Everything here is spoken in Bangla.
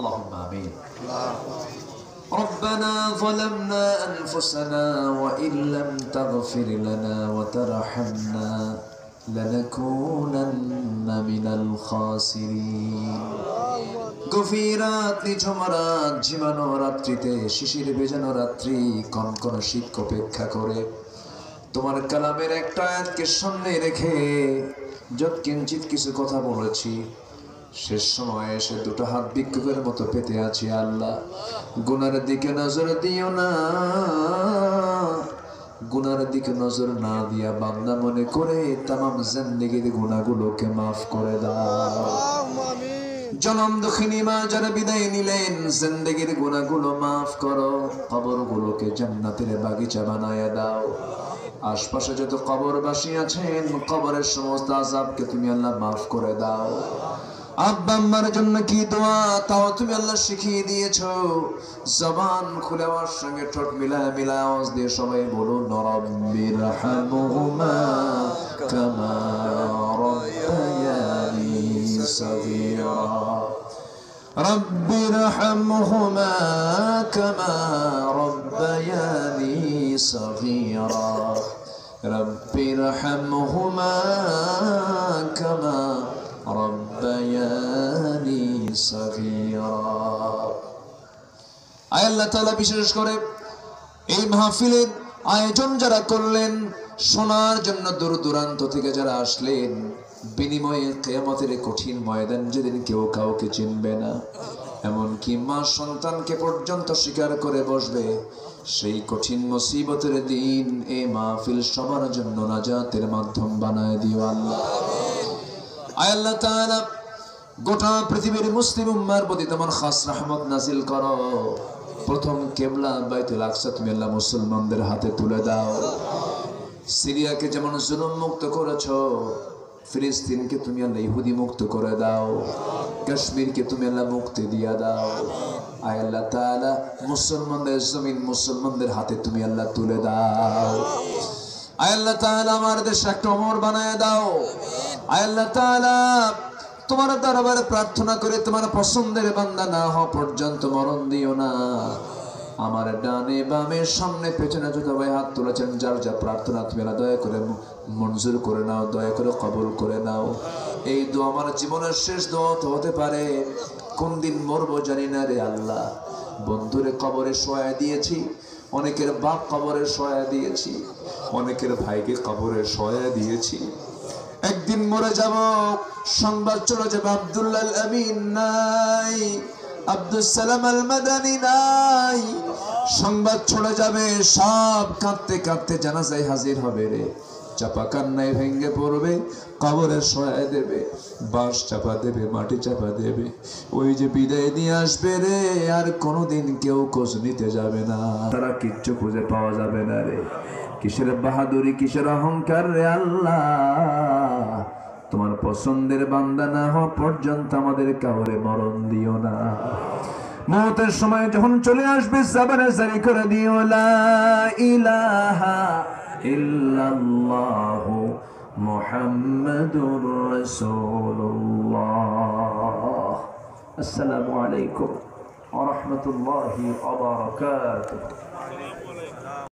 আল্লাহুম্মা আমিন। ربنا ظلمنا أنفسنا وإن لم تغفر لنا وترحمنا لنكونن من الخاسرين। গভীর রাত, নিঝুম রাত, ঝিমানো রাত্রিতে, শিশির ভেজানো রাত্রি, কনকনে শীতকে উপেক্ষা করে তোমার কালামের একটা আয়াতকে সামনে রেখে যৎকিঞ্চিৎ কিছু কথা বলেছি, শেষ সময়ে এসে দুটো হাত ভিক্ষুকের মতো পেতে আছি। আল্লাহ, গুনার দিকে নজর দিও না, গুনার দিকে নজর না দিয়া বান্দা মনে করে তামাম জিন্দেগির গুনাহগুলোকে মাফ করে দাও। জনম দুঃখিনী মা যারা বিদায় নিলেন, জিন্দেগির গুনাহগুলো মাফ করো, কবরগুলোকে জান্নাতের বাগিচা বানায়া দাও। আশপাশে যত কবরবাসী আছেন, কবরের সমস্ত আযাবকে তুমি আল্লাহ মাফ করে দাও। আব্বা আম্মার জন্য কি দোয়া তাও তুমি আল্লাহ শিখিয়ে দিয়েছো। জবান খুলে আমার সঙ্গে ঠোঁট মিলায় মিলায় আওয়াজ দিয়ে সবাই বলুন, রব্বিরহামহুমা কামা রাব্বায়ানি সগীরা, রব্বিরহামহুমা কামা রাব্বায়ানি সগীরা, রব্বিরহামহুমা কামা রব্বায়ানি সগীরা। আয় আল্লাহ তাআলা, বিশেষ করে এই মাহফিলের আয়োজন যারা করলেন, শোনার জন্য দূর দূরান্ত থেকে যারা আসলেন, বিনিময়ে কিয়ামতের কঠিন ময়দান যেদিন কেউ কাউকে চিনবে না, এমনকি মা সন্তানকে পর্যন্ত স্বীকার করে বসবে, সেই কঠিন মুসিবতের দিন এই মাহফিল সবার জন্য নাজাতের মাধ্যম বানায় দিও আল্লাহ। আয় আল্লাহ তাআলা, গোটা পৃথিবীর মুসলিম উম্মার প্রতি তোমার খাস রহমত নাজিল করো। প্রথম কিবলা বাইতুল আকসা তুমি আল্লাহ মুসলমানদের হাতে তুলে দাও। সিরিয়াকে যেমন জুলুম মুক্ত করেছো, ফিলিস্তিনকে তুমি আল্লাহ ইহুদি মুক্ত করে দাও। কাশ্মীরকে তুমি আল্লাহ মুক্তি দিয়া দাও। আয় আল্লাহ তাআলা, মুসলমানদের জমিন মুসলমানদের হাতে তুমি আল্লাহ তুলে দাও। আয় আল্লাহ তাআলা, আমার দেশে একটা ওমর বানায় দাও। আয় আল্লাহ তাআলা, তোমার দরবারে প্রার্থনা করে তোমার পছন্দের বান্দা না হওয়া পর্যন্ত মরণ দিও না। আমার ডানে বামে সামনে পেছনে যত ভাই হাত তুলেছেন, যার যা প্রার্থনা তুমি আল্লাহ দয়া করে মঞ্জুর করে নাও, দয়া করে কবুল করে নাও। এই দোয়া আমার জীবনের শেষ দোয়া তো হতে পারে। কোন দিন মরবো জানি না রে আল্লাহ। বন্ধুরে কবরে শোয়া দিয়েছি, অনেকের বাপ কবরে শোয়া দিয়েছি, অনেকের ভাইকে কবরে শোয়া দিয়েছি। একদিন মরে যাব, সংবাদ চলে যাবে আব্দুল্লাহ আল আমিন নাই, আব্দুল সালাম আল মাদানী নাই, সংবাদ চলে যাবে, সব কাঁদতে কাঁদতে জানাজায় হাজির হবে রে। চাপা কান্নায় ভেঙ্গে পড়বে, কবরে শোয়া দেবে, বাঁশ চাপা দেবে, মাটি চাপা দেবে। ওই যে বিদায় নিয়ে আসবে রে, আর কোনোদিন কেউ খোঁজ নিতে যাবে না, তারা কিচ্ছু খুঁজে পাওয়া যাবে না রে। কিসের বাহাদুরি, কিসের অহংকার রে আল্লাহ। তোমার পছন্দের বান্দা না হওয়া পর্যন্ত আমাদের কাউরে মরণ দিও না। মওতের সময় যখন চলে আসবে, জবানে জারি করে দিও লা ইলাহা ইল্লাল্লাহু মুহাম্মাদুর রাসূলুল্লাহ। আসসালামু আলাইকুম ওয়া রাহমাতুল্লাহি ওয়া বারাকাতুহু।